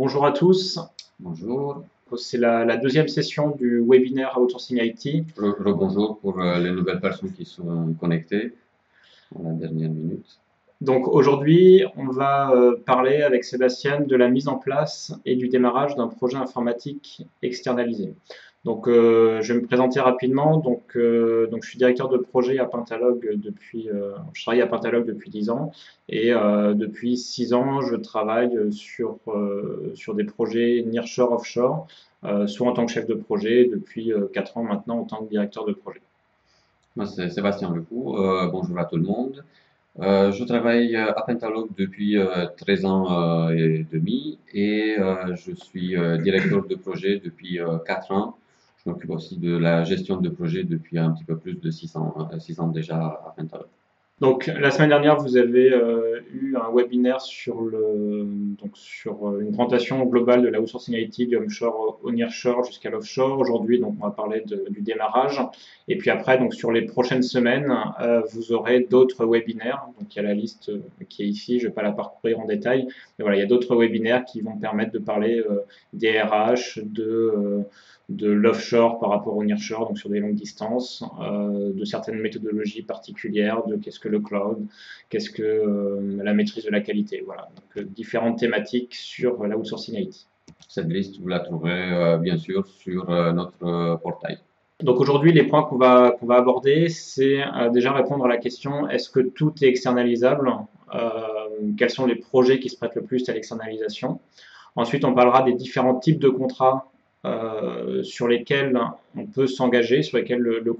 Bonjour à tous. Bonjour, C'est la deuxième session du webinaire Outsourcing IT. rebonjour pour les nouvelles personnes qui sont connectées dans la dernière minute. Donc aujourd'hui, on va parler avec Sébastien de la mise en place et du démarrage d'un projet informatique externalisé. Donc je vais me présenter rapidement. Donc je suis directeur de projet à Pentalog je travaille à Pentalog depuis 10 ans et depuis 6 ans, je travaille sur des projets nearshore, offshore, soit en tant que chef de projet, depuis 4 ans maintenant en tant que directeur de projet. Moi, c'est Sébastien Lecou. Bonjour à tout le monde. Je travaille à Pentalog depuis 13 ans et demi et je suis directeur de projet depuis 4 ans. Je m'occupe aussi de la gestion de projet depuis un petit peu plus de 6 ans déjà à Pentalog. Donc la semaine dernière, vous avez eu un webinaire sur une présentation globale de la outsourcing IT du onshore au nearshore jusqu'à l'offshore. Aujourd'hui, donc on va parler du démarrage. Et puis après, donc sur les prochaines semaines, vous aurez d'autres webinaires. Donc il y a la liste qui est ici. Je ne vais pas la parcourir en détail, mais voilà, il y a d'autres webinaires qui vont permettre de parler des RH, de l'offshore par rapport au nearshore, donc sur des longues distances, de certaines méthodologies particulières, de qu'est-ce que le cloud, qu'est-ce que la maîtrise de la qualité. Voilà, donc différentes thématiques sur l'outsourcing IT. Cette liste, vous la trouverez bien sûr sur notre portail. Donc aujourd'hui, les points qu'on va aborder, c'est déjà répondre à la question est-ce que tout est externalisable quels sont les projets qui se prêtent le plus à l'externalisation. Ensuite, on parlera des différents types de contrats sur lesquels on peut s'engager, sur lesquels le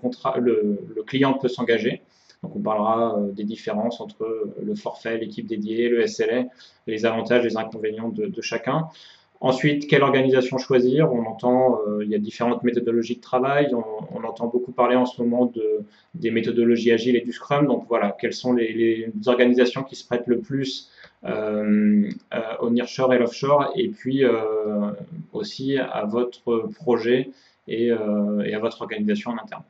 client peut s'engager. Donc on parlera des différences entre le forfait, l'équipe dédiée, le SLA, les avantages et les inconvénients de chacun. Ensuite, quelle organisation choisir? On entend, il y a différentes méthodologies de travail. On entend beaucoup parler en ce moment des méthodologies agiles et du Scrum. Donc voilà, quelles sont les organisations qui se prêtent le plus au nearshore et l'offshore, et puis aussi à votre projet et à votre organisation en interne.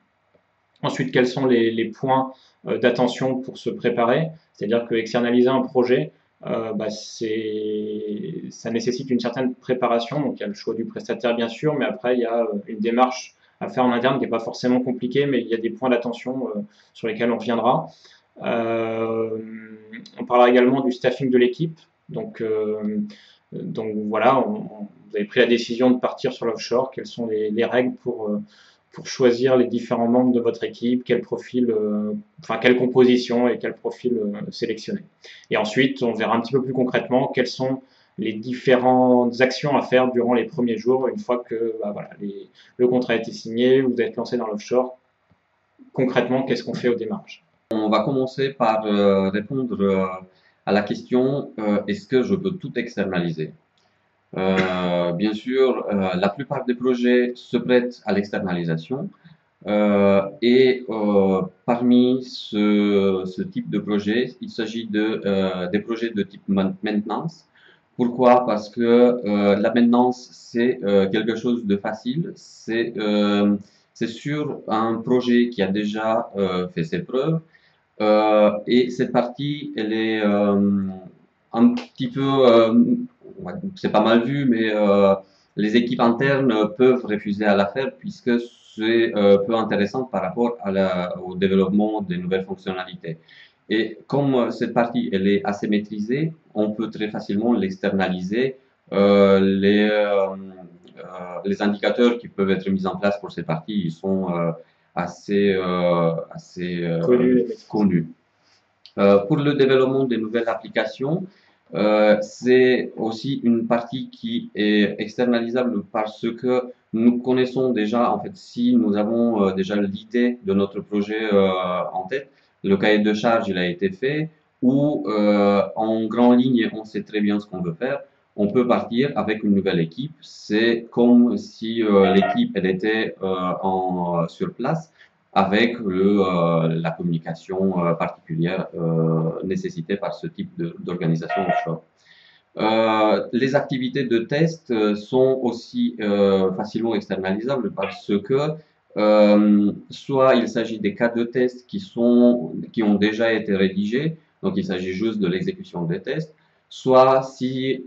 Ensuite, quels sont les points d'attention pour se préparer? C'est-à-dire que externaliser un projet, ça nécessite une certaine préparation. Donc, il y a le choix du prestataire, bien sûr, mais après, il y a une démarche à faire en interne qui n'est pas forcément compliquée, mais il y a des points d'attention sur lesquels on reviendra. On parlera également du staffing de l'équipe. Donc voilà, vous avez pris la décision de partir sur l'offshore. Quelles sont les règles pour choisir les différents membres de votre équipe, quel profil, quelle composition et quel profil sélectionner. Et ensuite, on verra un petit peu plus concrètement quelles sont les différentes actions à faire durant les premiers jours, une fois que le contrat a été signé, vous êtes lancé dans l'offshore. Concrètement, qu'est-ce qu'on fait au démarrage? On va commencer par répondre à la question est-ce que je peux tout externaliser? Bien sûr, la plupart des projets se prêtent à l'externalisation et parmi ce type de projet, il s'agit des projets de type maintenance. Pourquoi? Parce que la maintenance, c'est quelque chose de facile. C'est sur un projet qui a déjà fait ses preuves. Et cette partie, elle est un petit peu, c'est pas mal vu, mais les équipes internes peuvent refuser à la faire puisque c'est peu intéressant par rapport au développement des nouvelles fonctionnalités. Et comme cette partie, elle est assez maîtrisée, on peut très facilement l'externaliser. Les indicateurs qui peuvent être mis en place pour ces parties, ils sont assez connus. Pour le développement des nouvelles applications, c'est aussi une partie qui est externalisable parce que nous connaissons déjà, en fait, si nous avons déjà l'idée de notre projet en tête, le cahier de charge il a été fait, ou en grande ligne on sait très bien ce qu'on veut faire, on peut partir avec une nouvelle équipe. C'est comme si l'équipe elle était sur place avec la communication particulière nécessitée par ce type d'organisation offshore. Les activités de test sont aussi facilement externalisables parce que soit il s'agit des cas de test qui ont déjà été rédigés, donc il s'agit juste de l'exécution des tests, soit si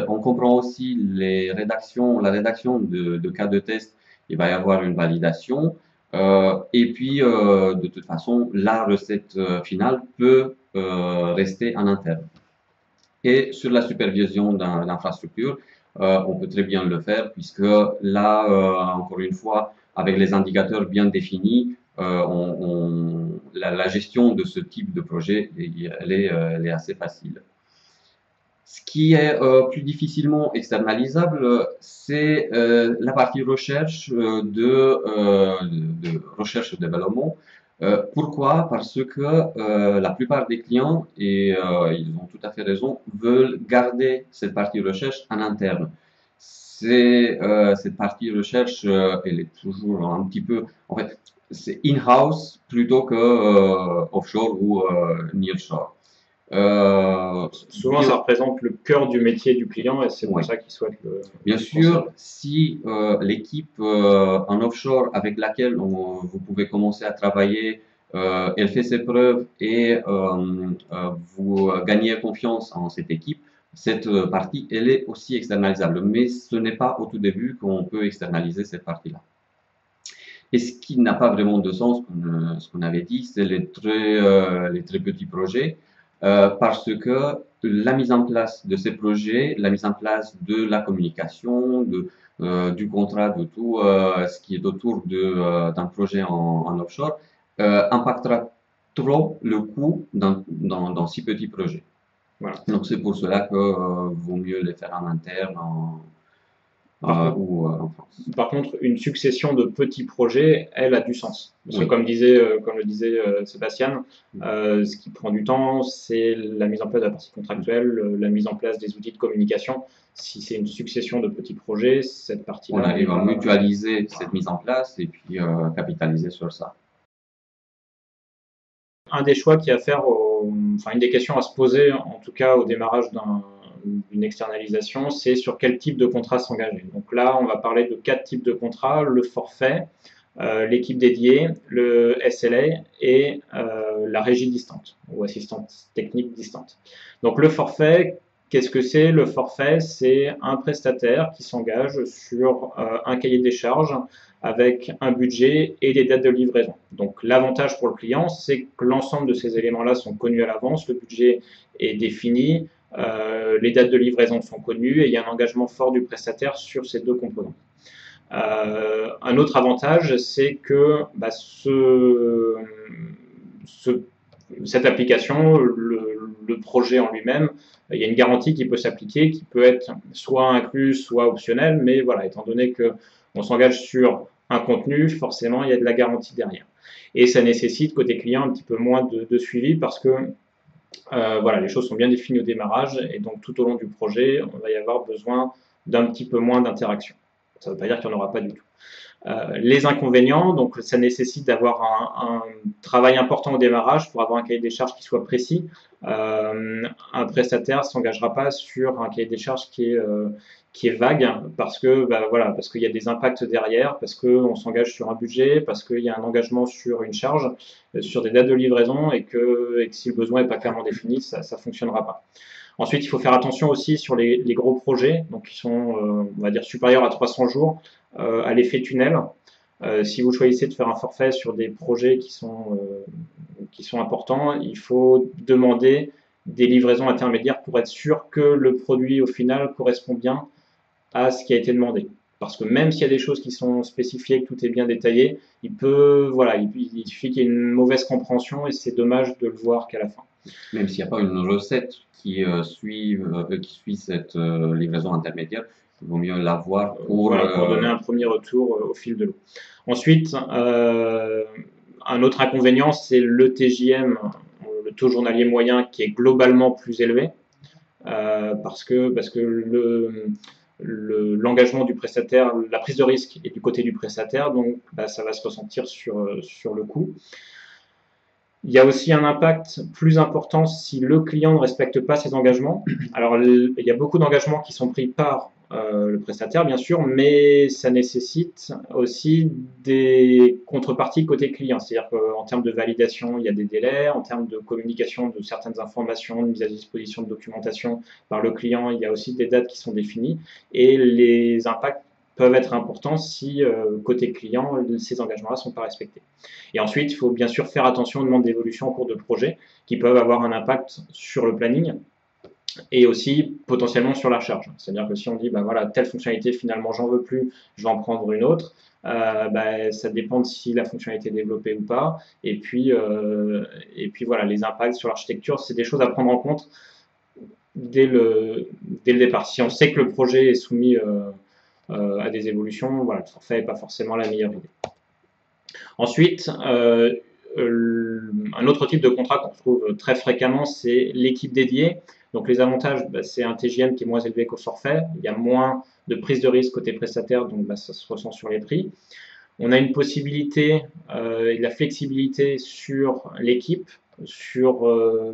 on comprend aussi la rédaction de cas de test, il va y avoir une validation. Et puis, de toute façon, la recette finale peut rester en interne. Et sur la supervision d'infrastructure, on peut très bien le faire puisque là, encore une fois, avec les indicateurs bien définis, la gestion de ce type de projet, elle est assez facile. Ce qui est plus difficilement externalisable, c'est la partie recherche de recherche-développement. Pourquoi? Parce que la plupart des clients, et ils ont tout à fait raison, veulent garder cette partie recherche en interne. Cette partie recherche, elle est toujours un petit peu, en fait, c'est in-house plutôt que offshore ou nearshore. Souvent, ça représente le cœur du métier du client et c'est pour Oui. ça qu'il souhaite le. Bien sûr, si l'équipe en offshore avec laquelle vous pouvez commencer à travailler, elle fait ses preuves et vous gagnez confiance en cette équipe, cette partie, elle est aussi externalisable. Mais ce n'est pas au tout début qu'on peut externaliser cette partie-là. Et ce qui n'a pas vraiment de sens, ce qu'on avait dit, c'est les très petits projets, parce que la mise en place de ces projets, la mise en place de la communication, du contrat, de tout ce qui est autour d'un projet en offshore, impactera trop le coût dans si petits projets. Voilà. Donc c'est pour cela que vaut mieux les faire en interne ou en France. Par contre, une succession de petits projets, elle a du sens. Parce que comme le disait Sébastien, ce qui prend du temps, c'est la mise en place de la partie contractuelle, la mise en place des outils de communication. Si c'est une succession de petits projets, cette partie-là. On arrive à mutualiser cette mise en place et puis capitaliser sur ça. Un des choix qu'il y a à faire, enfin une des questions à se poser, en tout cas au démarrage d'une externalisation, c'est sur quel type de contrat s'engager. Donc là, on va parler de 4 types de contrats: le forfait, l'équipe dédiée, le SLA et la régie distante ou assistante technique distante. Donc le forfait, qu'est-ce que c'est? Le forfait, c'est un prestataire qui s'engage sur un cahier des charges avec un budget et des dates de livraison. Donc l'avantage pour le client, c'est que l'ensemble de ces éléments-là sont connus à l'avance, le budget est défini, les dates de livraison sont connues et il y a un engagement fort du prestataire sur ces deux composants. Un autre avantage, c'est que cette application, le projet en lui-même, il y a une garantie qui peut s'appliquer, qui peut être soit incluse, soit optionnelle, mais voilà, étant donné qu'on s'engage sur un contenu, forcément, il y a de la garantie derrière. Et ça nécessite, côté client, un petit peu moins de suivi parce que voilà, les choses sont bien définies au démarrage et donc tout au long du projet, on va y avoir besoin d'un petit peu moins d'interaction. Ça ne veut pas dire qu'il n'y en aura pas du tout. Les inconvénients, donc ça nécessite d'avoir un travail important au démarrage pour avoir un cahier des charges qui soit précis. Un prestataire ne s'engagera pas sur un cahier des charges qui est vague parce que voilà, parce qu'il y a des impacts derrière, parce qu'on s'engage sur un budget, parce qu'il y a un engagement sur une charge, sur des dates de livraison et que si le besoin n'est pas clairement défini, ça ne fonctionnera pas. Ensuite, il faut faire attention aussi sur les gros projets, donc qui sont, on va dire, supérieurs à 300 jours, à l'effet tunnel. Si vous choisissez de faire un forfait sur des projets qui sont importants, il faut demander des livraisons intermédiaires pour être sûr que le produit au final correspond bien à ce qui a été demandé. Parce que même s'il y a des choses qui sont spécifiées, que tout est bien détaillé, il suffit qu'il y ait une mauvaise compréhension et c'est dommage de le voir qu'à la fin. Même s'il n'y a pas une recette qui suit cette livraison intermédiaire, il vaut mieux l'avoir pour donner un premier retour au fil de l'eau. Ensuite, un autre inconvénient, c'est le TJM, le taux journalier moyen, qui est globalement plus élevé, parce que l'engagement du prestataire, la prise de risque est du côté du prestataire, donc ça va se ressentir sur le coût. Il y a aussi un impact plus important si le client ne respecte pas ses engagements. Alors, il y a beaucoup d'engagements qui sont pris par le prestataire bien sûr, mais ça nécessite aussi des contreparties côté client. C'est-à-dire qu'en termes de validation, il y a des délais, en termes de communication de certaines informations, de mise à disposition de documentation par le client, il y a aussi des dates qui sont définies, et les impacts peuvent être importants si côté client, ces engagements-là ne sont pas respectés. Et ensuite, il faut bien sûr faire attention aux demandes d'évolution en cours de projet qui peuvent avoir un impact sur le planning et aussi potentiellement sur la charge. C'est-à-dire que si on dit, bah voilà, telle fonctionnalité, finalement, j'en veux plus, je vais en prendre une autre, bah, ça dépend de si la fonctionnalité est développée ou pas. Et puis voilà, les impacts sur l'architecture, c'est des choses à prendre en compte dès le départ. Si on sait que le projet est soumis à des évolutions, voilà, le forfait n'est pas forcément la meilleure idée. Ensuite, un autre type de contrat qu'on retrouve très fréquemment, c'est l'équipe dédiée. Donc les avantages, bah, c'est un TJM qui est moins élevé qu'au forfait. Il y a moins de prise de risque côté prestataire, donc bah, ça se ressent sur les prix. On a une possibilité et de la flexibilité sur l'équipe, sur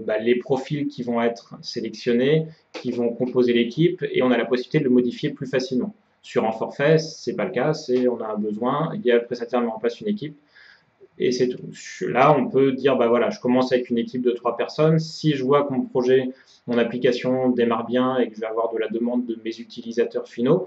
bah, les profils qui vont être sélectionnés, qui vont composer l'équipe, et on a la possibilité de le modifier plus facilement. Sur un forfait, c'est pas le cas, c'est on a un besoin, il y a le prestataire met en place une équipe, et c'est tout. Là, on peut dire, bah voilà, je commence avec une équipe de 3 personnes. Si je vois que mon projet, mon application démarre bien et que je vais avoir de la demande de mes utilisateurs finaux,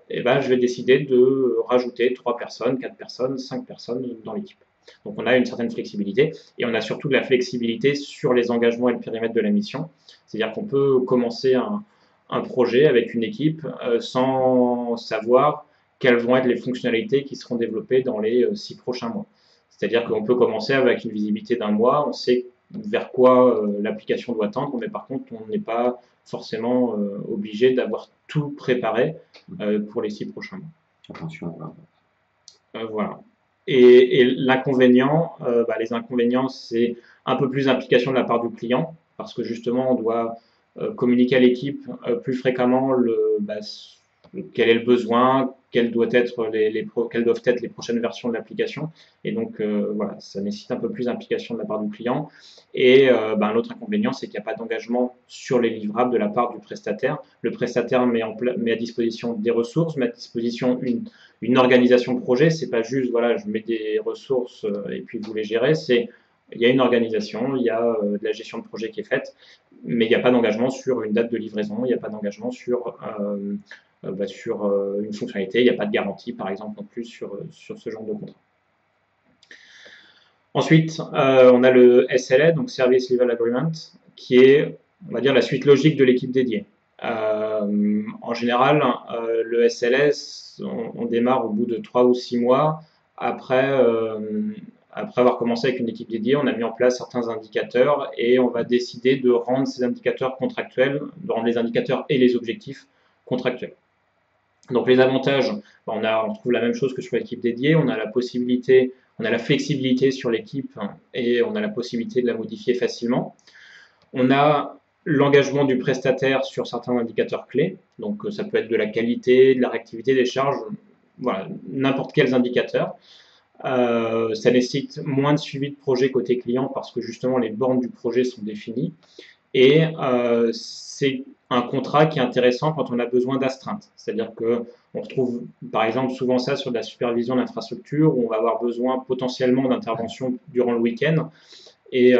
eh ben, je vais décider de rajouter 3 personnes, 4 personnes, 5 personnes dans l'équipe. Donc on a une certaine flexibilité et on a surtout de la flexibilité sur les engagements et le périmètre de la mission. C'est-à-dire qu'on peut commencer un projet avec une équipe sans savoir quelles vont être les fonctionnalités qui seront développées dans les 6 prochains mois. C'est-à-dire qu'on peut commencer avec une visibilité d'un mois, on sait vers quoi l'application doit tendre, mais par contre, on n'est pas forcément obligé d'avoir tout préparé pour les 6 prochains mois. Attention. Voilà. Et l'inconvénient, bah, les inconvénients, c'est un peu plus d'implication de la part du client, parce que justement, on doit communiquer à l'équipe plus fréquemment bah, quel est le besoin, quelles doivent être les prochaines versions de l'application. Et donc, voilà, ça nécessite un peu plus d'implication de la part du client. Et ben, l'autre inconvénient, c'est qu'il n'y a pas d'engagement sur les livrables de la part du prestataire. Le prestataire met à disposition des ressources, met à disposition une organisation de projet. C'est pas juste, voilà, je mets des ressources et puis vous les gérez. Il y a une organisation, il y a de la gestion de projet qui est faite, mais il n'y a pas d'engagement sur une date de livraison, il n'y a pas d'engagement sur une fonctionnalité, il n'y a pas de garantie, par exemple, non plus sur ce genre de contrat. Ensuite, on a le SLA, donc Service Level Agreement, qui est, on va dire, la suite logique de l'équipe dédiée. En général, le SLS, on démarre au bout de 3 ou 6 mois. Après avoir commencé avec une équipe dédiée, on a mis en place certains indicateurs et on va décider de rendre ces indicateurs contractuels, de rendre les indicateurs et les objectifs contractuels. Donc les avantages, on retrouve la même chose que sur l'équipe dédiée, on a la flexibilité sur l'équipe et on a la possibilité de la modifier facilement. On a l'engagement du prestataire sur certains indicateurs clés, donc ça peut être de la qualité, de la réactivité des charges, voilà, n'importe quels indicateurs. Ça nécessite moins de suivi de projet côté client parce que justement les bornes du projet sont définies. Et c'est un contrat qui est intéressant quand on a besoin d'astreinte. C'est-à-dire qu'on retrouve par exemple souvent ça sur de la supervision d'infrastructure où on va avoir besoin potentiellement d'intervention durant le week-end. Et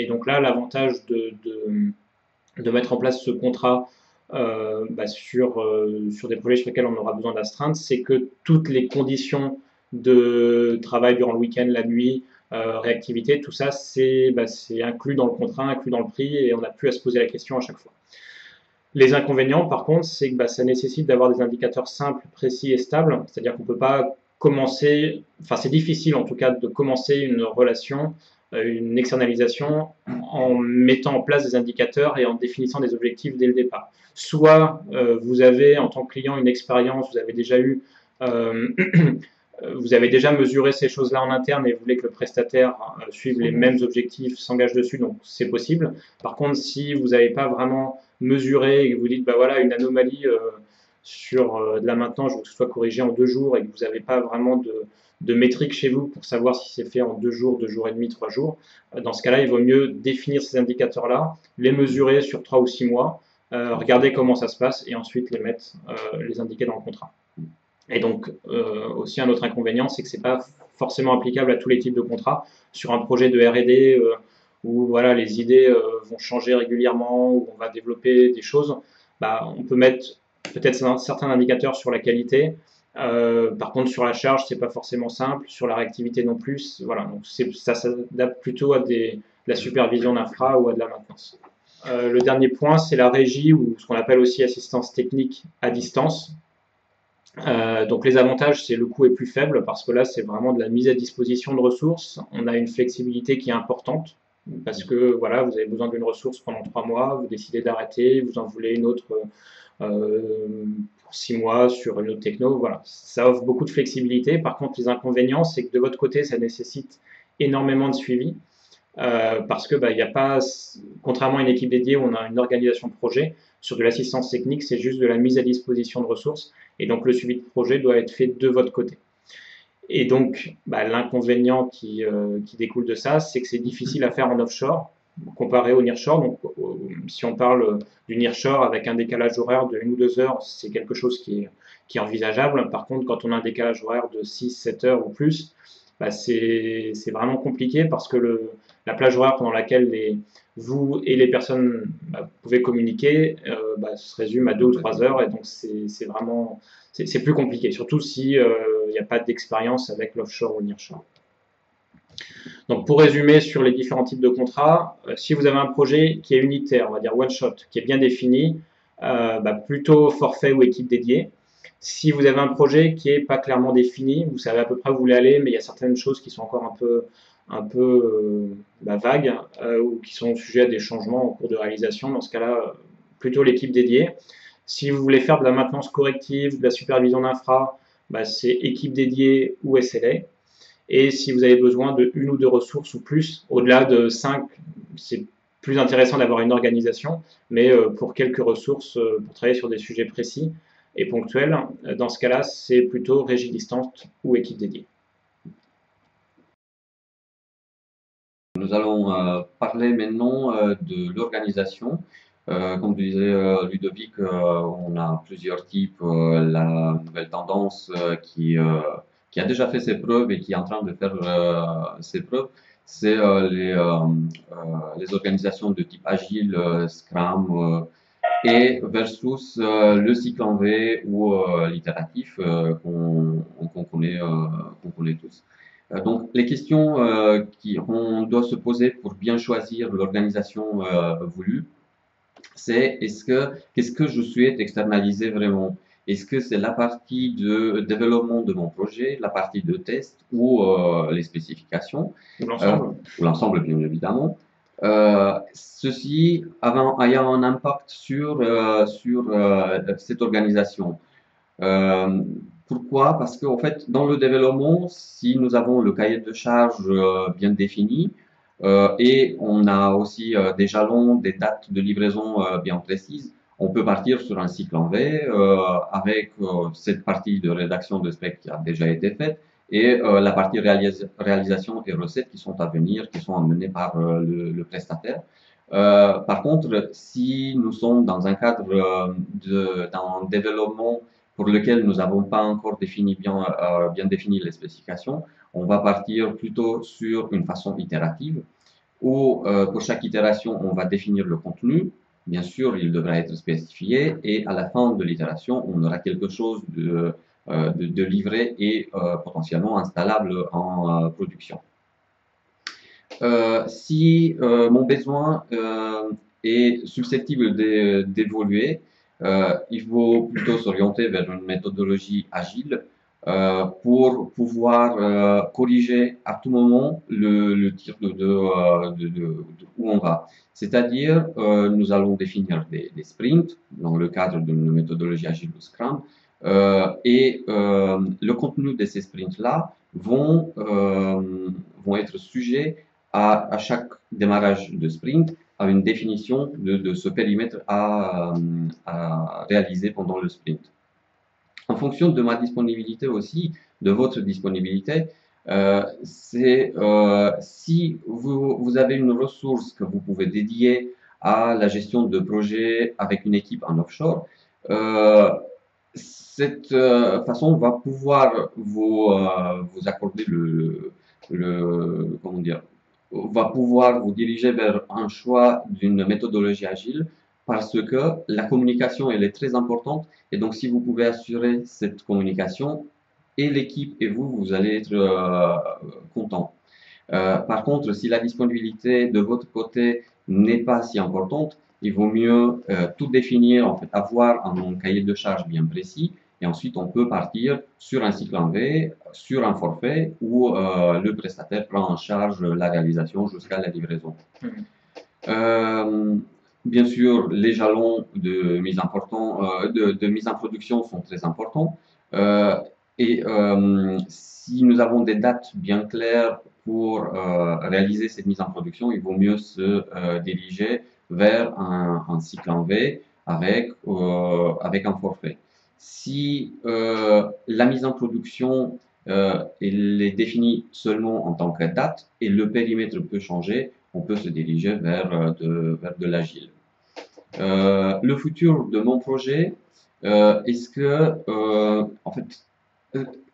donc là, l'avantage de mettre en place ce contrat sur des projets sur lesquels on aura besoin d'astreinte, c'est que toutes les conditions de travail durant le week-end, la nuit, réactivité, tout ça, c'est inclus dans le contrat, inclus dans le prix, et on n'a plus à se poser la question à chaque fois. Les inconvénients, par contre, c'est que ça nécessite d'avoir des indicateurs simples, précis et stables, c'est-à-dire qu'on ne peut pas commencer, enfin c'est difficile en tout cas de commencer une relation, une externalisation en mettant en place des indicateurs et en définissant des objectifs dès le départ. Soit vous avez en tant que client une expérience, vous avez déjà eu vous avez déjà mesuré ces choses-là en interne et vous voulez que le prestataire suive les mêmes objectifs, s'engage dessus, donc c'est possible. Par contre, si vous n'avez pas vraiment mesuré et que vous dites, bah voilà, une anomalie sur de la maintenance, je veux que ce soit corrigé en 2 jours et que vous n'avez pas vraiment de métriques chez vous pour savoir si c'est fait en 2 jours, 2 jours et demi, 3 jours, dans ce cas-là, il vaut mieux définir ces indicateurs-là, les mesurer sur 3 ou 6 mois, regarder comment ça se passe et ensuite les mettre, les indiquer dans le contrat. Et donc, aussi un autre inconvénient, c'est que c'est pas forcément applicable à tous les types de contrats. Sur un projet de R&D où voilà, les idées vont changer régulièrement, où on va développer des choses, bah, on peut mettre peut-être certains indicateurs sur la qualité. Par contre, sur la charge, c'est pas forcément simple. Sur la réactivité non plus. Voilà, donc ça s'adapte plutôt à de la supervision d'infra ou à de la maintenance. Le dernier point, c'est la régie ou ce qu'on appelle aussi assistance technique à distance. Donc les avantages, c'est le coût est plus faible parce que là, c'est vraiment de la mise à disposition de ressources. On a une flexibilité qui est importante parce que voilà, vous avez besoin d'une ressource pendant 3 mois, vous décidez d'arrêter, vous en voulez une autre pour 6 mois sur une autre techno. Voilà, ça offre beaucoup de flexibilité. Par contre, les inconvénients, c'est que de votre côté, ça nécessite énormément de suivi. Parce que il n'y a pas, contrairement à une équipe dédiée où on a une organisation de projet, sur de l'assistance technique, c'est juste de la mise à disposition de ressources, et donc le suivi de projet doit être fait de votre côté. Et donc, l'inconvénient qui découle de ça, c'est que c'est difficile à faire en offshore, comparé au nearshore. Donc, si on parle du nearshore avec un décalage horaire de 1 ou 2 heures, c'est quelque chose qui est envisageable. Par contre, quand on a un décalage horaire de 6-7 heures ou plus, c'est vraiment compliqué parce que la plage horaire pendant laquelle vous et les personnes pouvez communiquer se résume à 2 ou 3 heures, et donc c'est vraiment c'est plus compliqué, surtout si il n'y a pas d'expérience avec l'offshore ou le nearshore. Donc pour résumer sur les différents types de contrats, si vous avez un projet qui est unitaire, on va dire one shot, qui est bien défini, plutôt forfait ou équipe dédiée. Si vous avez un projet qui n'est pas clairement défini, vous savez à peu près où vous voulez aller, mais il y a certaines choses qui sont encore un peu vagues ou qui sont sujets à des changements en cours de réalisation. Dans ce cas-là, plutôt l'équipe dédiée. Si vous voulez faire de la maintenance corrective, de la supervision d'infra, c'est équipe dédiée ou SLA. Et si vous avez besoin de 1 ou 2 ressources ou plus, au-delà de 5, c'est plus intéressant d'avoir une organisation, mais pour quelques ressources, pour travailler sur des sujets précis et ponctuels, dans ce cas-là, c'est plutôt régie distante ou équipe dédiée. Nous allons parler maintenant de l'organisation. Comme disait Ludovic, on a plusieurs types. La nouvelle tendance qui a déjà fait ses preuves et qui est en train de faire ses preuves, c'est les organisations de type agile, Scrum, et versus le cycle en V ou l'itératif qu'on connaît tous. Donc, les questions qu'on doit se poser pour bien choisir l'organisation voulue, c'est qu'est-ce que je souhaite externaliser vraiment? Est-ce que c'est la partie de développement de mon projet, la partie de test ou les spécifications? Ou l'ensemble, bien évidemment. Ceci ayant un impact sur cette organisation. Pourquoi? Parce qu'en fait, dans le développement, si nous avons le cahier de charge bien défini, et on a aussi des jalons, des dates de livraison bien précises, on peut partir sur un cycle en V avec cette partie de rédaction de spec qui a déjà été faite et la partie réalisation et recettes qui sont à venir, qui sont amenées par le prestataire. Par contre, si nous sommes dans un cadre d'un développement pour lequel nous n'avons pas encore bien défini les spécifications, on va partir plutôt sur une façon itérative où pour chaque itération, on va définir le contenu. Bien sûr, il devra être spécifié et à la fin de l'itération, on aura quelque chose de livré et potentiellement installable en production. Si mon besoin est susceptible d'évoluer, il faut plutôt s'orienter vers une méthodologie agile pour pouvoir corriger à tout moment le tir où on va. C'est-à-dire, nous allons définir des sprints dans le cadre d'une méthodologie agile ou Scrum, et le contenu de ces sprints-là vont être sujets à chaque démarrage de sprint à une définition de ce périmètre à réaliser pendant le sprint. En fonction de ma disponibilité aussi, de votre disponibilité, si vous avez une ressource que vous pouvez dédier à la gestion de projets avec une équipe en offshore, cette façon va pouvoir vous accorder comment dire, va pouvoir vous diriger vers un choix d'une méthodologie agile parce que la communication, elle est très importante. Et donc, si vous pouvez assurer cette communication, et l'équipe et vous allez être content. Par contre, si la disponibilité de votre côté n'est pas si importante, il vaut mieux tout définir, en fait, avoir un cahier de charge bien précis, et ensuite on peut partir sur un cycle en V, sur un forfait, où le prestataire prend en charge la réalisation jusqu'à la livraison. Bien sûr, les jalons de mise de mise en production sont très importants. Si nous avons des dates bien claires pour réaliser cette mise en production, il vaut mieux se diriger vers un cycle en V avec un forfait. Si la mise en production elle est définie seulement en tant que date et le périmètre peut changer, on peut se diriger vers de l'agile. Le futur de mon projet, est-ce que, en fait,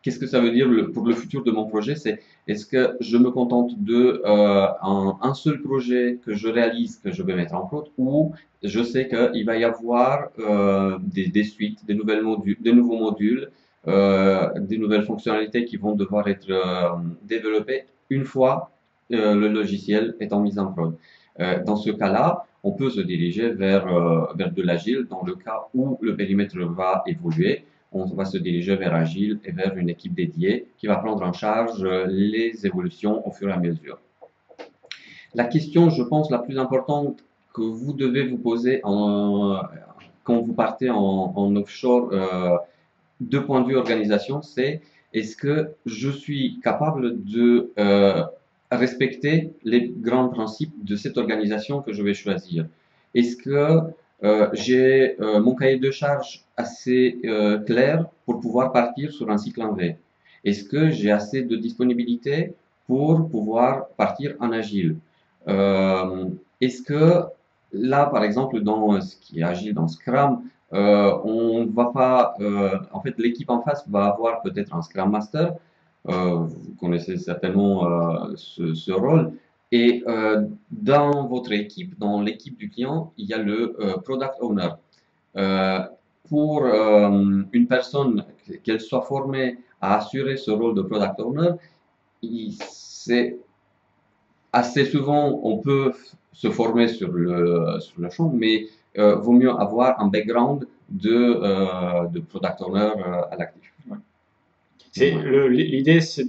qu'est-ce que ça veut dire pour le futur de mon projet? C'est est-ce que je me contente de un seul projet que je réalise, que je vais mettre en prod, ou je sais qu'il va y avoir des suites, des nouveaux modules, des nouvelles fonctionnalités qui vont devoir être développées une fois le logiciel est en mise en prod. Dans ce cas-là, on peut se diriger vers de l'agile dans le cas où le périmètre va évoluer. On va se diriger vers Agile et vers une équipe dédiée qui va prendre en charge les évolutions au fur et à mesure. La question, je pense, la plus importante que vous devez vous poser quand vous partez en offshore, de point de vue organisation, c'est est-ce que je suis capable de respecter les grands principes de cette organisation que je vais choisir? Est-ce que j'ai mon cahier de charge assez clair pour pouvoir partir sur un cycle en V? Est-ce que j'ai assez de disponibilité pour pouvoir partir en agile? Est-ce que là, par exemple, dans ce qui est agile, dans Scrum, on va pas, en fait, l'équipe en face va avoir peut-être un Scrum Master. Vous connaissez certainement ce rôle. Et dans votre équipe, dans l'équipe du client, il y a le Product Owner. Euh, pour une personne, qu'elle soit formée à assurer ce rôle de Product Owner, c'est assez souvent, on peut se former sur le champ, mais vaut mieux avoir un background de product owner à l'actif. Ouais. L'idée, c'est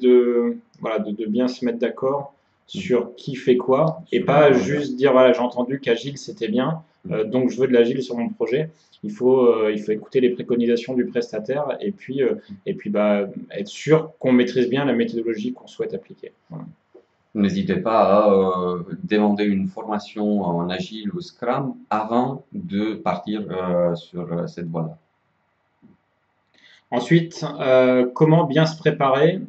voilà, de bien se mettre d'accord sur qui fait quoi, et pas juste dire, voilà, j'ai entendu qu'Agile, c'était bien, donc je veux de l'Agile sur mon projet. Il faut écouter les préconisations du prestataire, et puis bah, être sûr qu'on maîtrise bien la méthodologie qu'on souhaite appliquer. Voilà. N'hésitez pas à demander une formation en Agile ou Scrum avant de partir sur cette voie-là. Ensuite, comment bien se préparer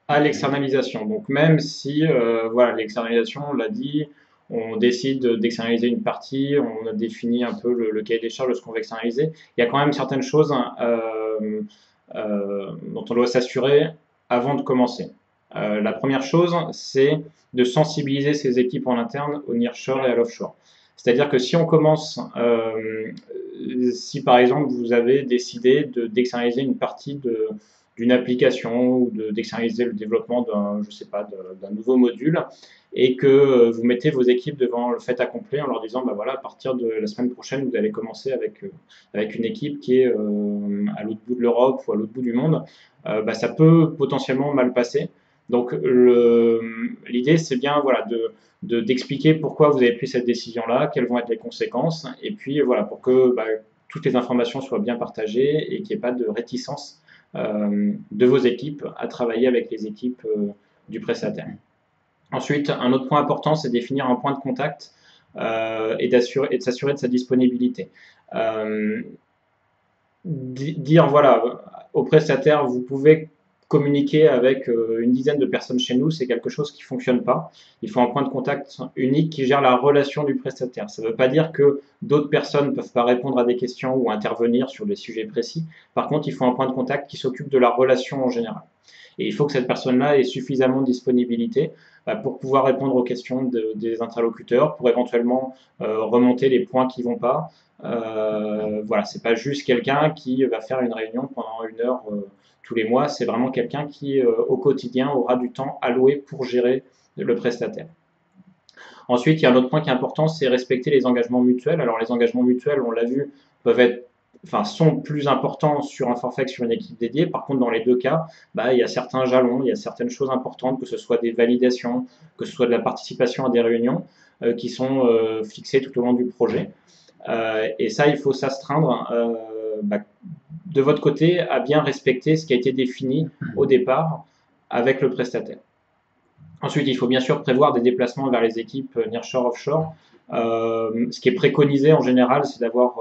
à l'externalisation. Donc même si voilà, l'externalisation, on l'a dit, on décide d'externaliser une partie, on a défini un peu le cahier des charges de ce qu'on va externaliser, il y a quand même certaines choses dont on doit s'assurer avant de commencer. La première chose, c'est de sensibiliser ses équipes en interne au nearshore et à l'offshore. C'est-à-dire que si on commence, si par exemple vous avez décidé d'externaliser une partie d'une application ou d'externaliser le développement d'un nouveau module et que vous mettez vos équipes devant le fait accompli en leur disant bah voilà, à partir de la semaine prochaine vous allez commencer avec une équipe qui est à l'autre bout de l'Europe ou à l'autre bout du monde, bah, ça peut potentiellement mal passer. Donc l'idée c'est bien voilà, d'expliquer pourquoi vous avez pris cette décision-là, quelles vont être les conséquences, et puis voilà, pour que bah, toutes les informations soient bien partagées et qu'il n'y ait pas de réticence de vos équipes à travailler avec les équipes du prestataire. Ensuite, un autre point important, c'est définir un point de contact et de s'assurer de sa disponibilité. Dire voilà, au prestataire, vous pouvez communiquer avec une dizaine de personnes chez nous, c'est quelque chose qui ne fonctionne pas. Il faut un point de contact unique qui gère la relation du prestataire. Ça ne veut pas dire que d'autres personnes ne peuvent pas répondre à des questions ou intervenir sur des sujets précis. Par contre, il faut un point de contact qui s'occupe de la relation en général. Et il faut que cette personne-là ait suffisamment de disponibilité pour pouvoir répondre aux questions des interlocuteurs, pour éventuellement remonter les points qui ne vont pas. Voilà, c'est pas juste quelqu'un qui va faire une réunion pendant 1 heure tous les mois, c'est vraiment quelqu'un qui, au quotidien, aura du temps alloué pour gérer le prestataire. Ensuite, il y a un autre point qui est important, c'est respecter les engagements mutuels. Alors, les engagements mutuels, on l'a vu, sont plus importants sur un forfait que sur une équipe dédiée. Par contre, dans les deux cas, il y a certains jalons, il y a certaines choses importantes, que ce soit des validations, que ce soit de la participation à des réunions, qui sont fixées tout au long du projet. Et ça, il faut s'astreindre de votre côté à bien respecter ce qui a été défini au départ avec le prestataire. Ensuite, il faut bien sûr prévoir des déplacements vers les équipes nearshore, offshore. Ce qui est préconisé en général, c'est d'avoir,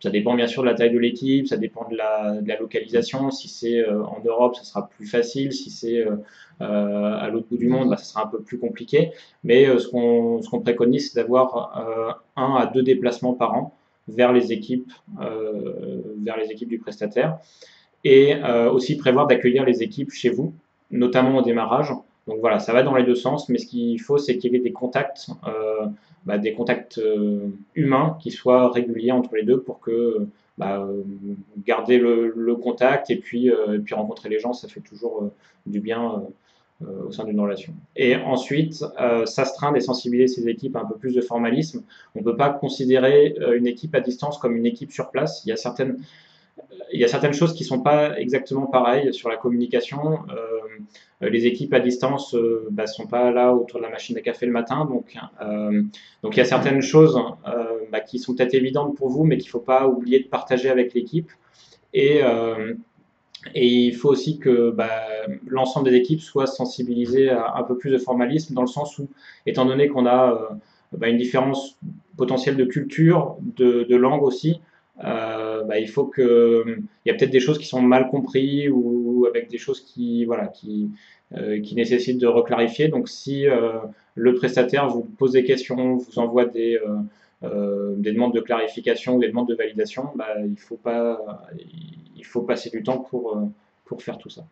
ça dépend bien sûr de la taille de l'équipe, ça dépend de la localisation. Si c'est en Europe, ça sera plus facile. Si c'est à l'autre bout du monde, ça sera un peu plus compliqué. Mais ce qu'on préconise, c'est d'avoir 1 à 2 déplacements par an vers les équipes du prestataire. Et aussi prévoir d'accueillir les équipes chez vous, notamment au démarrage. Donc voilà, ça va dans les deux sens, mais ce qu'il faut, c'est qu'il y ait des contacts humains qui soient réguliers entre les deux pour que garder le contact et puis rencontrer les gens, ça fait toujours du bien au sein d'une relation. Et ensuite, s'astreindre et sensibiliser ses équipes à un peu plus de formalisme. On ne peut pas considérer une équipe à distance comme une équipe sur place. Il y a certaines choses qui ne sont pas exactement pareilles sur la communication. Les équipes à distance ne sont pas là autour de la machine à café le matin. Donc il y a certaines choses qui sont peut-être évidentes pour vous, mais qu'il ne faut pas oublier de partager avec l'équipe. Et il faut aussi que l'ensemble des équipes soient sensibilisées à un peu plus de formalisme, dans le sens où, étant donné qu'on a une différence potentielle de culture, de langue aussi, il faut que il y a peut-être des choses qui sont mal comprises ou avec des choses qui nécessitent de reclarifier. Donc si le prestataire vous pose des questions, vous envoie des demandes de clarification ou des demandes de validation, il faut passer du temps pour faire tout ça.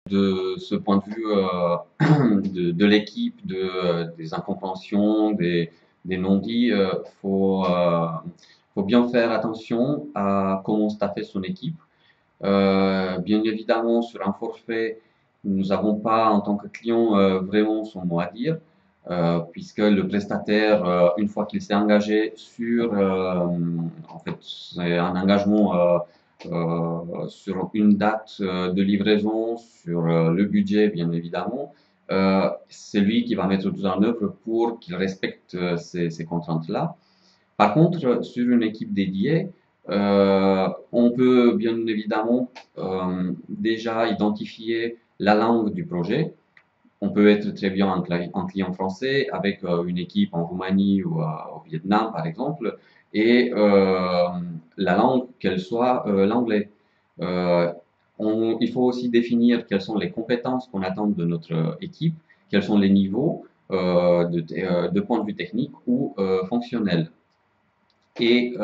De ce point de vue de l'équipe, des incompréhensions, des non-dits, faut bien faire attention à comment staffer son équipe. Bien évidemment, sur un forfait, nous n'avons pas, en tant que client, vraiment son mot à dire, puisque le prestataire, une fois qu'il s'est engagé sur, en fait, c'est un engagement sur une date de livraison, sur le budget, bien évidemment, c'est lui qui va mettre tout en œuvre pour qu'il respecte ces contraintes-là. Par contre, sur une équipe dédiée, on peut bien évidemment déjà identifier la langue du projet. On peut être très bien un client français avec une équipe en Roumanie ou au Vietnam, par exemple, et la langue, qu'elle soit l'anglais. Il faut aussi définir quelles sont les compétences qu'on attend de notre équipe, quels sont les niveaux de point de vue technique ou fonctionnel. Et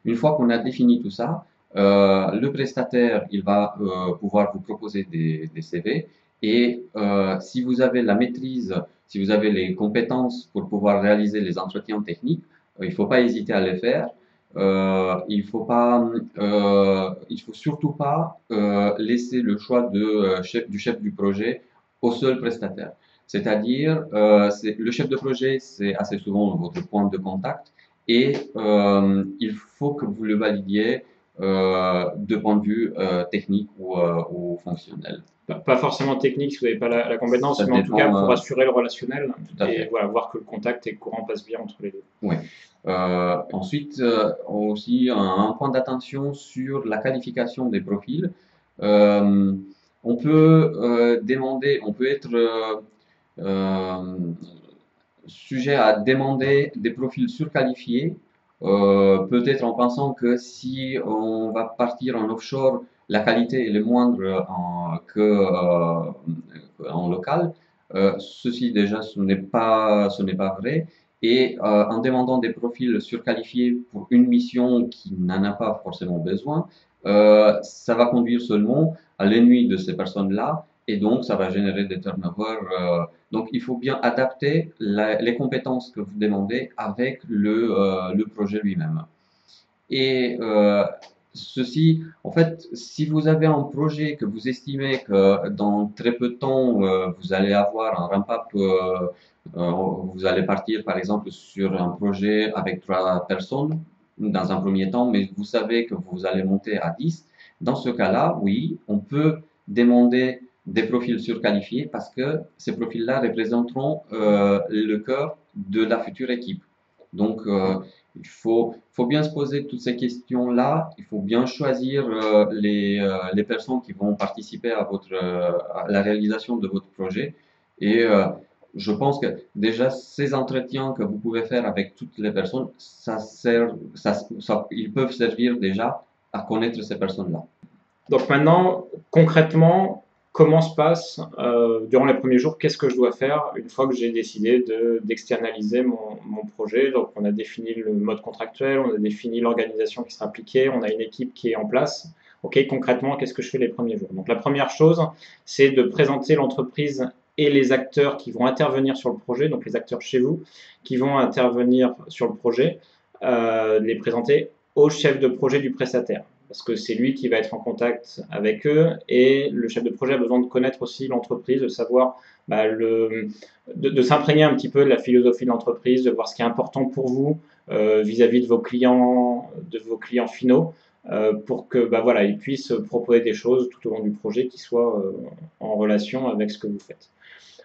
une fois qu'on a défini tout ça, le prestataire, il va pouvoir vous proposer des CV. Et si vous avez la maîtrise, si vous avez les compétences pour pouvoir réaliser les entretiens techniques, il ne faut pas hésiter à les faire. Il faut surtout pas laisser le choix du chef du projet au seul prestataire. C'est-à-dire, le chef de projet, c'est assez souvent votre point de contact. Et il faut que vous le validiez de point de vue technique ou fonctionnel. Pas forcément technique si vous n'avez pas la compétence, mais en tout cas pour assurer le relationnel et voir que le contact et le courant passe bien entre les deux. Oui. Ensuite, aussi un point d'attention sur la qualification des profils. On peut être sujet à demander des profils surqualifiés, peut-être en pensant que si on va partir en offshore, la qualité est moindre en local. Ceci déjà, ce n'est pas vrai. Et en demandant des profils surqualifiés pour une mission qui n'en a pas forcément besoin, ça va conduire seulement à l'ennui de ces personnes-là et donc ça va générer des turnovers. Donc il faut bien adapter les compétences que vous demandez avec le projet lui-même. Et ceci, en fait, si vous avez un projet que vous estimez que dans très peu de temps, vous allez avoir un ramp-up, vous allez partir par exemple sur un projet avec 3 personnes dans un premier temps, mais vous savez que vous allez monter à 10, dans ce cas-là, oui, on peut demander des profils surqualifiés parce que ces profils-là représenteront le cœur de la future équipe. Donc, il faut bien se poser toutes ces questions-là. Il faut bien choisir les personnes qui vont participer à la réalisation de votre projet. Et je pense que déjà ces entretiens que vous pouvez faire avec toutes les personnes, ils peuvent servir déjà à connaître ces personnes-là. Donc maintenant, concrètement, comment se passe durant les premiers jours, qu'est-ce que je dois faire une fois que j'ai décidé d'externaliser mon projet. Donc on a défini le mode contractuel, on a défini l'organisation qui sera appliquée, on a une équipe qui est en place. Ok, concrètement, qu'est-ce que je fais les premiers jours? Donc la première chose, c'est de présenter l'entreprise et les acteurs qui vont intervenir sur le projet, donc les acteurs chez vous qui vont intervenir sur le projet, les présenter au chef de projet du prestataire, parce que c'est lui qui va être en contact avec eux, et le chef de projet a besoin de connaître aussi l'entreprise, de savoir de s'imprégner un petit peu de la philosophie de l'entreprise, de voir ce qui est important pour vous vis-à-vis de vos clients finaux, pour que voilà, ils puissent proposer des choses tout au long du projet qui soient en relation avec ce que vous faites.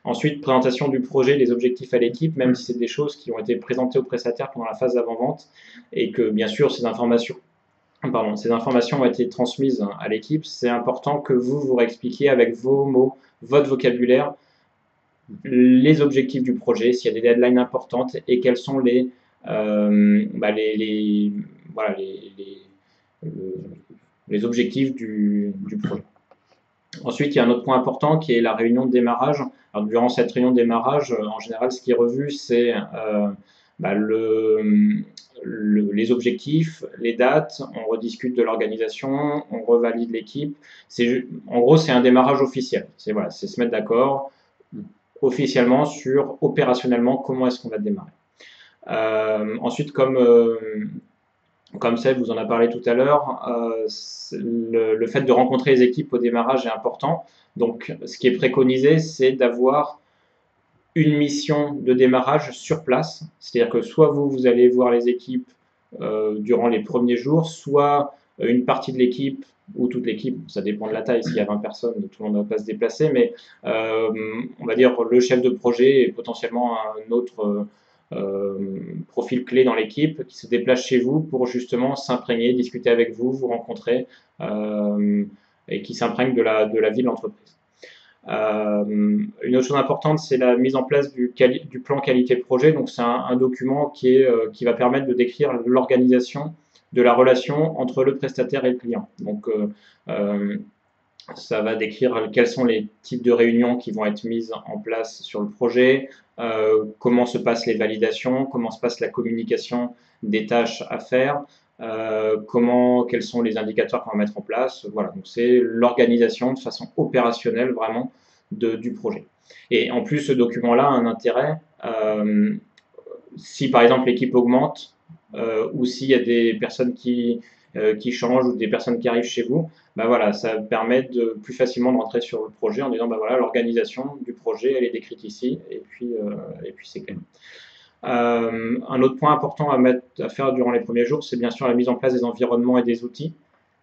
Ensuite, présentation du projet, les objectifs à l'équipe, même si c'est des choses qui ont été présentées aux prestataires pendant la phase d'avant-vente, et que bien sûr ces informations ont été transmises à l'équipe, c'est important que vous réexpliquiez avec vos mots, votre vocabulaire, les objectifs du projet, s'il y a des deadlines importantes, et quels sont les objectifs du projet. Ensuite, il y a un autre point important qui est la réunion de démarrage. Alors, durant cette réunion de démarrage, en général, ce qui est revu, c'est les objectifs, les dates, on rediscute de l'organisation, on revalide l'équipe. En gros, c'est un démarrage officiel. C'est se mettre d'accord officiellement sur opérationnellement comment est-ce qu'on va démarrer. Ensuite, comme Seb vous en a parlé tout à l'heure, le fait de rencontrer les équipes au démarrage est important. Donc, ce qui est préconisé, c'est d'avoir une mission de démarrage sur place. C'est-à-dire que soit vous allez voir les équipes durant les premiers jours, soit une partie de l'équipe ou toute l'équipe, ça dépend de la taille. S'il y a 20 personnes, tout le monde ne va pas se déplacer, mais on va dire le chef de projet et potentiellement un autre profil clé dans l'équipe qui se déplace chez vous pour justement s'imprégner, discuter avec vous, vous rencontrer et qui s'imprègne de la vie de l'entreprise. Une autre chose importante, c'est la mise en place du plan qualité projet. Donc, c'est un document qui va permettre de décrire l'organisation de la relation entre le prestataire et le client. Donc, ça va décrire quels sont les types de réunions qui vont être mises en place sur le projet, comment se passent les validations, comment se passe la communication des tâches à faire, quels sont les indicateurs qu'on va mettre en place. Voilà, donc c'est l'organisation de façon opérationnelle vraiment du projet. Et en plus, ce document-là a un intérêt. Si par exemple l'équipe augmente ou s'il y a des personnes qui changent ou des personnes qui arrivent chez vous, voilà, ça permet de plus facilement de rentrer sur le projet en disant voilà, l'organisation du projet elle est décrite ici et puis c'est clair. Un autre point important à faire durant les premiers jours, c'est bien sûr la mise en place des environnements et des outils.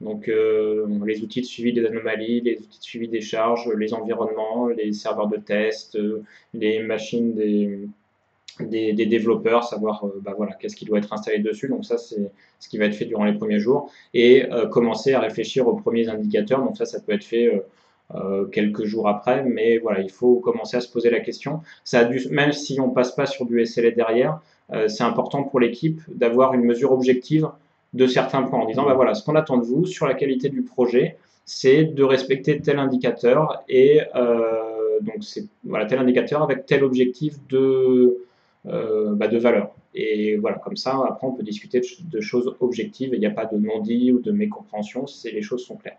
Donc les outils de suivi des anomalies, les outils de suivi des charges, les environnements, les serveurs de test, les machines des développeurs, savoir voilà, qu'est-ce qui doit être installé dessus. Donc ça, c'est ce qui va être fait durant les premiers jours. Et commencer à réfléchir aux premiers indicateurs. Donc ça peut être fait quelques jours après. Mais voilà, il faut commencer à se poser la question. Même si on ne passe pas sur du SLA derrière, c'est important pour l'équipe d'avoir une mesure objective de certains points en disant voilà, ce qu'on attend de vous sur la qualité du projet, c'est de respecter tel indicateur et donc c'est voilà, tel indicateur avec tel objectif de valeur. Et voilà, comme ça, après, on peut discuter de choses objectives et il n'y a pas de non-dit ou de mécompréhension, les choses sont claires.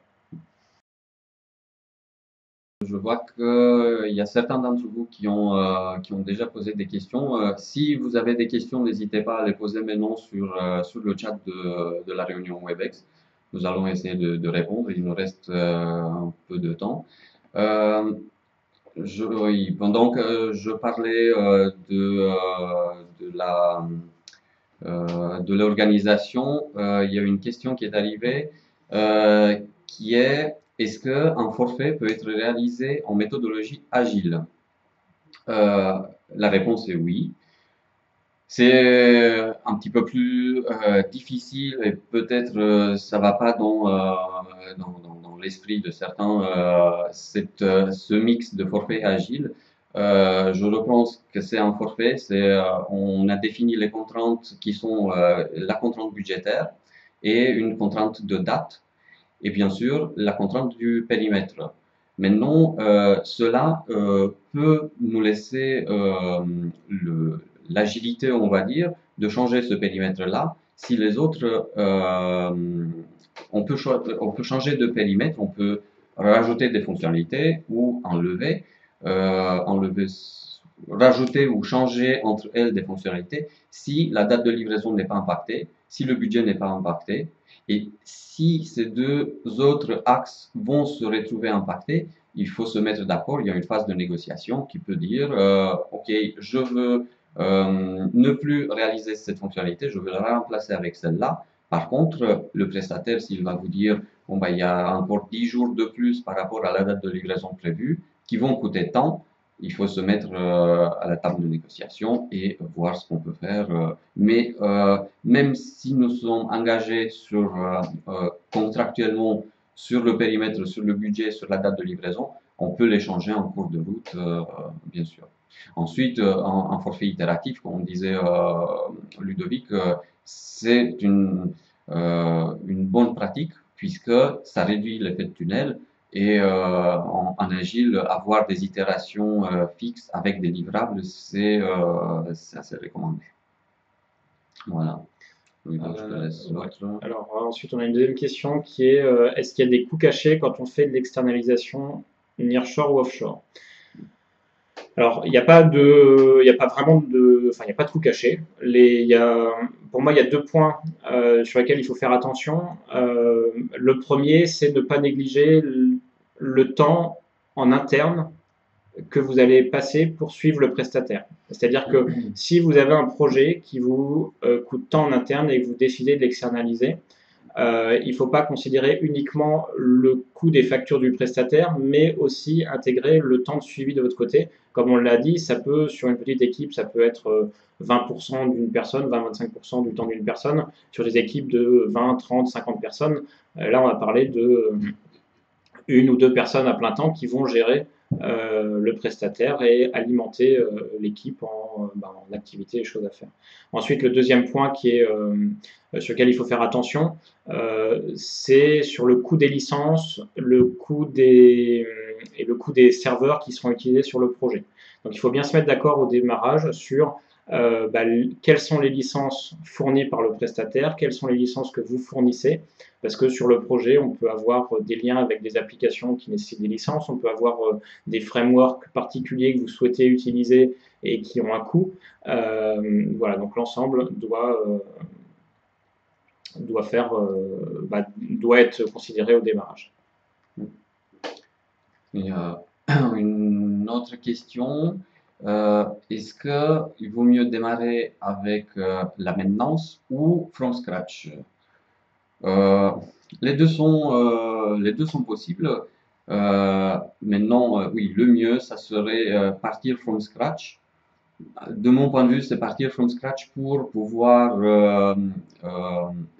Je vois qu'il y a certains d'entre vous qui ont déjà posé des questions. Si vous avez des questions, n'hésitez pas à les poser maintenant sur le chat de la réunion WebEx. Nous allons essayer de répondre. Il nous reste un peu de temps. Oui, pendant que je parlais de l'organisation, il y a une question qui est arrivée qui est: est-ce qu'un forfait peut être réalisé en méthodologie agile? La réponse est oui. C'est un petit peu plus difficile et peut-être ça va pas dans l'esprit de certains, ce mix de forfait agile. Je repense que c'est un forfait, on a défini les contraintes qui sont la contrainte budgétaire et une contrainte de date et bien sûr la contrainte du périmètre. Maintenant, cela peut nous laisser l'agilité, on va dire, de changer ce périmètre-là. Si les autres, on peut changer de périmètre, on peut rajouter des fonctionnalités ou enlever, rajouter ou changer entre elles des fonctionnalités si la date de livraison n'est pas impactée, si le budget n'est pas impacté. Et si ces deux autres axes vont se retrouver impactés, il faut se mettre d'accord. Il y a une phase de négociation qui peut dire OK, je veux ne plus réaliser cette fonctionnalité, je veux la remplacer avec celle-là. Par contre, le prestataire, s'il va vous dire bon, bah, il y a encore 10 jours de plus par rapport à la date de livraison prévue qui vont coûter tant, il faut se mettre à la table de négociation et voir ce qu'on peut faire. Mais même si nous sommes engagés contractuellement sur le périmètre, sur le budget, sur la date de livraison, on peut les changer en cours de route, bien sûr. Ensuite, un forfait itératif, comme disait Ludovic, c'est une bonne pratique puisque ça réduit l'effet de tunnel. Et en agile, avoir des itérations fixes avec des livrables, c'est assez recommandé. Voilà. Oui, donc je te laisse l'autre. Alors ensuite, on a une deuxième question qui est est-ce qu'il y a des coûts cachés quand on fait de l'externalisation nearshore ou offshore? Alors, il n'y a pas vraiment de, enfin, il n'y a pas de coût caché. Pour moi, il y a deux points sur lesquels il faut faire attention. Le premier, c'est ne pas négliger le temps en interne que vous allez passer pour suivre le prestataire. C'est-à-dire que si vous avez un projet qui vous coûte tant en interne et que vous décidez de l'externaliser, il ne faut pas considérer uniquement le coût des factures du prestataire, mais aussi intégrer le temps de suivi de votre côté. Comme on l'a dit, ça peut, sur une petite équipe, ça peut être 20% d'une personne, 20-25% du temps d'une personne. Sur des équipes de 20, 30, 50 personnes, là, on va parler de une ou deux personnes à plein temps qui vont gérer le prestataire et alimenter l'équipe en activités et choses à faire. Ensuite, le deuxième point sur lequel il faut faire attention, c'est sur le coût des licences, le coût des serveurs qui seront utilisés sur le projet. Donc il faut bien se mettre d'accord au démarrage sur quelles sont les licences fournies par le prestataire, quelles sont les licences que vous fournissez, parce que sur le projet, on peut avoir des liens avec des applications qui nécessitent des licences, on peut avoir des frameworks particuliers que vous souhaitez utiliser et qui ont un coût. Voilà, donc l'ensemble doit être considéré au démarrage. Il y a une autre question. Est-ce qu'il vaut mieux démarrer avec la maintenance ou from scratch? Les deux sont possibles. Maintenant, oui, le mieux, ça serait partir from scratch. De mon point de vue, c'est partir from scratch pour pouvoir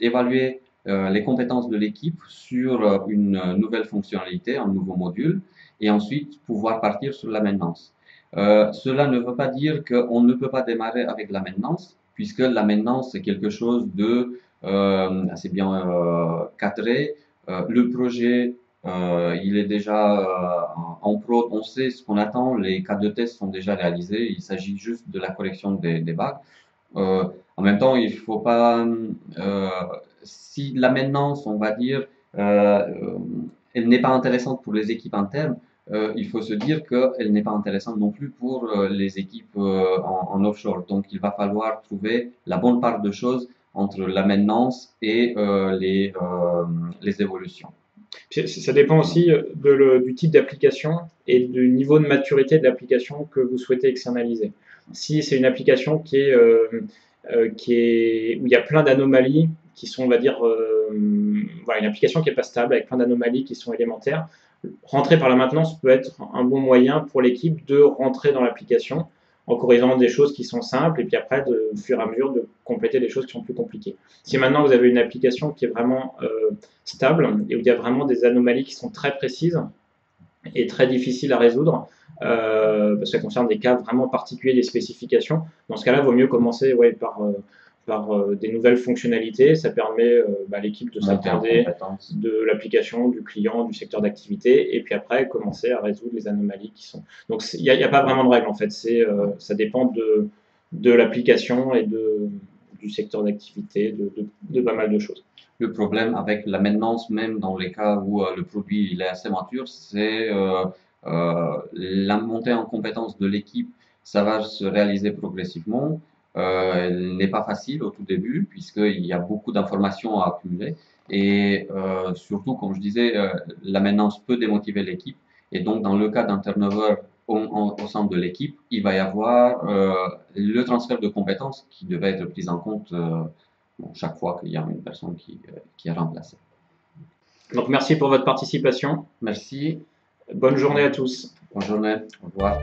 évaluer les compétences de l'équipe sur une nouvelle fonctionnalité, un nouveau module, et ensuite pouvoir partir sur la maintenance. Cela ne veut pas dire qu'on ne peut pas démarrer avec la maintenance, puisque la maintenance, c'est quelque chose de assez bien cadré. Le projet Il est déjà en prod, on sait ce qu'on attend, les cas de test sont déjà réalisés, il s'agit juste de la correction des bugs. En même temps, il faut pas, si la maintenance, on va dire, elle n'est pas intéressante pour les équipes internes, il faut se dire qu'elle n'est pas intéressante non plus pour les équipes en offshore. Donc, il va falloir trouver la bonne part de choses entre la maintenance et les évolutions. Ça dépend aussi du type d'application et du niveau de maturité de l'application que vous souhaitez externaliser. Si c'est une application où il y a plein d'anomalies qui sont, on va dire, voilà, une application qui n'est pas stable, avec plein d'anomalies qui sont élémentaires, rentrer par la maintenance peut être un bon moyen pour l'équipe de rentrer dans l'application en corrigeant des choses qui sont simples et puis après, au fur et à mesure, de compléter des choses qui sont plus compliquées. Si maintenant vous avez une application qui est vraiment stable et où il y a vraiment des anomalies qui sont très précises et très difficiles à résoudre, parce qu'elles concernent des cas vraiment particuliers des spécifications, dans ce cas-là, il vaut mieux commencer par des nouvelles fonctionnalités. Ça permet à l'équipe de s'attarder de l'application, du client, du secteur d'activité, et puis après commencer à résoudre les anomalies qui sont. Donc il n'y a pas vraiment de règle en fait. Ça dépend de l'application et du secteur d'activité, de pas mal de choses. Le problème avec la maintenance, même dans les cas où le produit il est assez mature, c'est la montée en compétence de l'équipe. Ça va se réaliser progressivement. Elle n'est pas facile au tout début puisqu'il y a beaucoup d'informations à accumuler et surtout, comme je disais, la maintenance peut démotiver l'équipe et donc dans le cas d'un turnover au sein de l'équipe, il va y avoir le transfert de compétences qui devait être pris en compte chaque fois qu'il y a une personne qui est remplacée. Donc merci pour votre participation. Merci. Bonne journée à tous. Bonne journée. Au revoir.